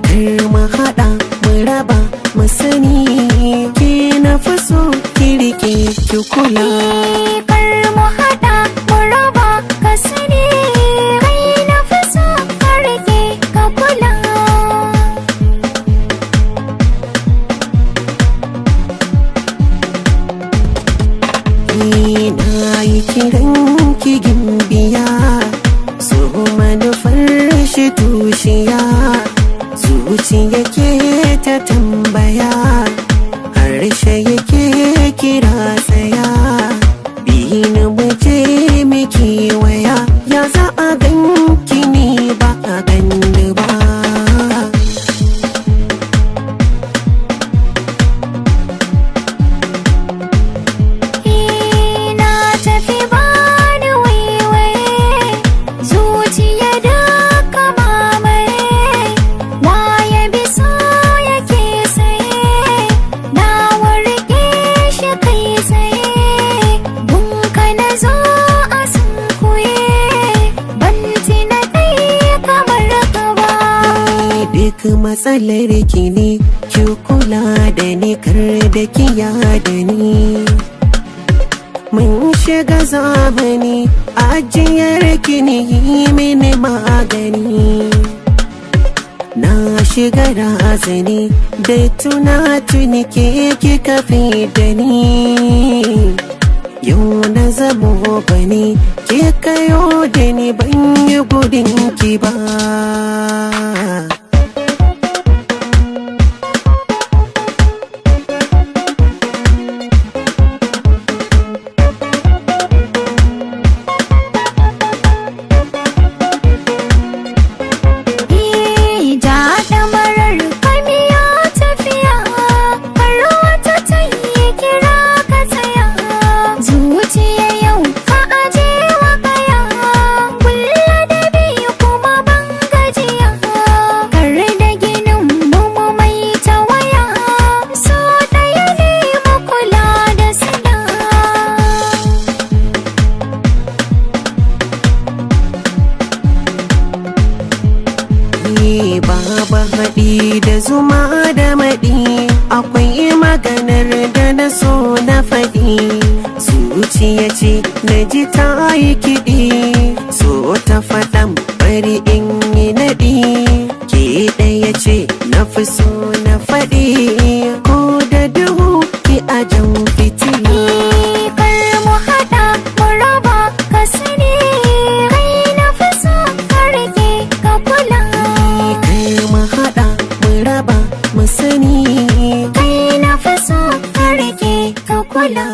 Kar mu haɗa mu raba mu sani, ke na fi so ki rike ki kula. Kar mu haɗa mu raba ka sani, kai na fi so ka rike ka kula. Na yi kiran ki gimbiya, so manufar shi tushiya, zuciya ke ta tambaya, harshe yake kira tsaya, bini muje miki waya, ya za a ganki ni ba a ganni ba. Duk matsalar ki ne ki kula da ni, kar da ki yada ni. Mun shiga zamani, ajiyar ki ne mini magani. Na shiga razani da tuni ke kika fi da ni. Yau na zamo bani, ke kayo da ni ban yi gudun ki ba. Baba haɗi da zuma da maɗi, akwai maganar da na so na faɗi. Zuciya ce na ji ta yi kiɗi, so ta faɗan bari in yi naɗi. Ke ɗaya ce na fi so na faɗi, ko da duhu ki a jan fitila. Kar mu haɗa mu raba ka sani, kai na fi so ka rike ka kula. Mu sani, kai na fi so ka rike ka kula.